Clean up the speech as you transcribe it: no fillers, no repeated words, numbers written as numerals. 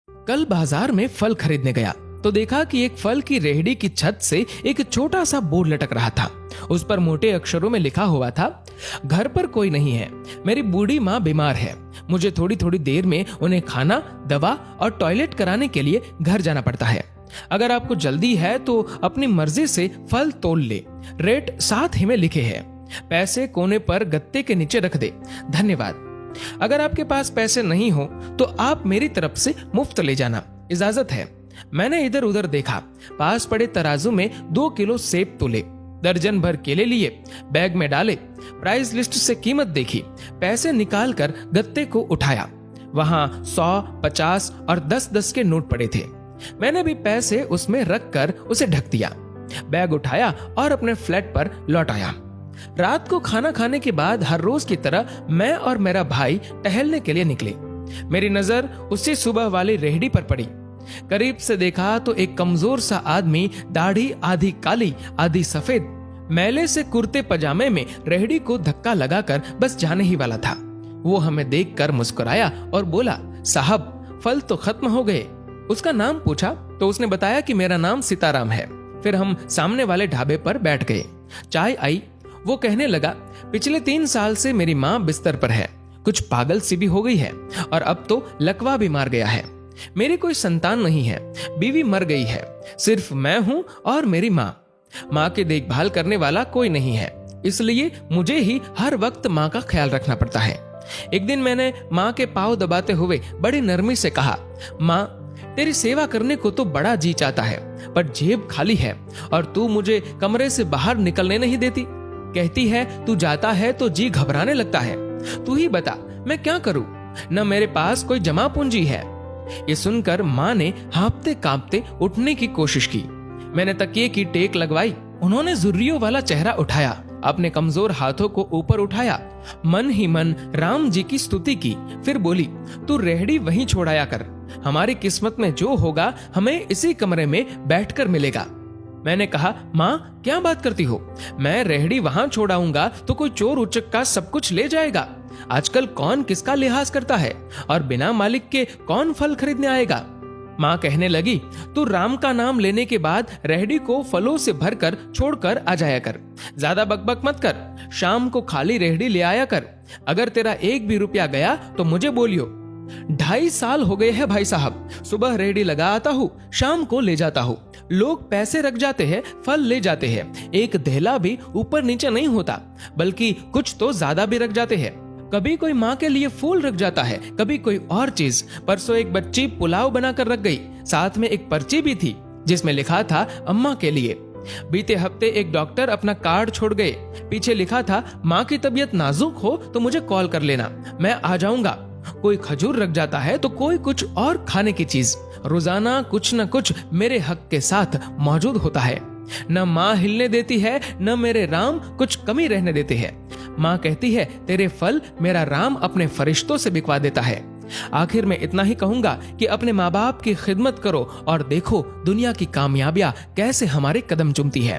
कल बाजार में फल खरीदने गया तो देखा कि एक फल की रेहड़ी की छत से एक छोटा सा बोर्ड लटक रहा था। उस पर मोटे अक्षरों में लिखा हुआ था, घर पर कोई नहीं है, मेरी बूढ़ी माँ बीमार है, मुझे थोड़ी थोड़ी देर में उन्हें खाना, दवा और टॉयलेट कराने के लिए घर जाना पड़ता है। अगर आपको जल्दी है तो अपनी मर्जी से फल तोल ले, रेट साथ ही में लिखे हैं, पैसे कोने पर गत्ते के नीचे रख दे, धन्यवाद। अगर आपके पास पैसे नहीं हो तो आप मेरी तरफ से मुफ्त ले जाना, इजाजत है। मैंने इधर उधर देखा, पास पड़े तराजू में 2 किलो सेब तोले, दर्जन भर केले लिए, बैग में डाले, प्राइस लिस्ट से कीमत देखी, पैसे निकालकर गत्ते को उठाया। वहां 100, 50 और 10-10 के नोट पड़े थे। मैंने भी पैसे उसमें रखकर उसे ढक दिया, बैग उठाया और अपने फ्लैट पर लौट आया। रात को खाना खाने के बाद हर रोज की तरह मैं और मेरा भाई टहलने के लिए निकले। मेरी नजर उसी सुबह वाली रेहड़ी पर पड़ी। करीब से देखा तो एक कमजोर सा आदमी, दाढ़ी आधी काली आधी सफेद, मैले से कुर्ते पजामे में रेहड़ी को धक्का लगाकर बस जाने ही वाला था। वो हमें देखकर मुस्कुराया और बोला, साहब फल तो खत्म हो गए। उसका नाम पूछा तो उसने बताया कि मेरा नाम सीताराम है। फिर हम सामने वाले ढाबे पर बैठ गए। चाय आई। वो कहने लगा, पिछले 3 साल से मेरी माँ बिस्तर पर है, कुछ पागल सी भी हो गई है और अब तो लकवा भी मार गया है। मेरी कोई संतान नहीं है, बीवी मर गई है, सिर्फ मैं हूं और मेरी माँ। माँ की देखभाल करने वाला कोई नहीं है, इसलिए मुझे ही हर वक्त माँ का ख्याल रखना पड़ता है। एक दिन मैंने माँ के पाँव दबाते हुए बड़ी नरमी से कहा, माँ तेरी सेवा करने को तो बड़ा जी चाहता है, पर जेब खाली है और तू मुझे कमरे से बाहर निकलने नहीं देती। कहती है तू जाता है तो जी घबराने लगता है। तू ही बता मैं क्या करूं, न मेरे पास कोई जमा पूंजी है। ये सुनकर माँ ने हाँफते कांपते उठने की कोशिश की। मैंने तकिए की टेक लगवाई। उन्होंने जुर्रियों वाला चेहरा उठाया, अपने कमजोर हाथों को ऊपर उठाया, मन ही मन राम जी की स्तुति की, फिर बोली, तू रेहड़ी वहीं छोड़ाया कर, हमारी किस्मत में जो होगा हमें इसी कमरे में बैठकर मिलेगा। मैंने कहा, माँ क्या बात करती हो, मैं रेहड़ी वहां छोड़ाऊंगा तो कोई चोर उचक्का सब कुछ ले जाएगा। आजकल कौन किसका लिहाज करता है और बिना मालिक के कौन फल खरीदने आएगा। माँ कहने लगी, तू राम का नाम लेने के बाद रेहड़ी को फलों से भरकर छोड़कर आ जाया कर, ज्यादा बकबक मत कर, शाम को खाली रेहड़ी ले आया कर। अगर तेरा 1 भी रुपया गया तो मुझे बोलियो। 2.5 साल हो गए हैं भाई साहब, सुबह रेहड़ी लगा आता हूँ, शाम को ले जाता हूँ। लोग पैसे रख जाते हैं, फल ले जाते हैं, एक धेला भी ऊपर नीचे नहीं होता, बल्कि कुछ तो ज्यादा भी रख जाते हैं। कभी कोई माँ के लिए फूल रख जाता है, कभी कोई और चीज। परसों एक बच्ची पुलाव बनाकर रख गई, साथ में एक पर्ची भी थी जिसमें लिखा था अम्मा के लिए। बीते हफ्ते एक डॉक्टर अपना कार्ड छोड़ गए, पीछे लिखा था, माँ की तबीयत नाजुक हो तो मुझे कॉल कर लेना, मैं आ जाऊंगा। कोई खजूर रख जाता है तो कोई कुछ और खाने की चीज। रोजाना कुछ न कुछ मेरे हक के साथ मौजूद होता है। न माँ हिलने देती है, न मेरे राम कुछ कमी रहने देते हैं। माँ कहती है, तेरे फल मेरा राम अपने फरिश्तों से बिकवा देता है। आखिर में इतना ही कहूंगा कि अपने माँ बाप की खिदमत करो और देखो दुनिया की कामयाबियां कैसे हमारे कदम चूमती है।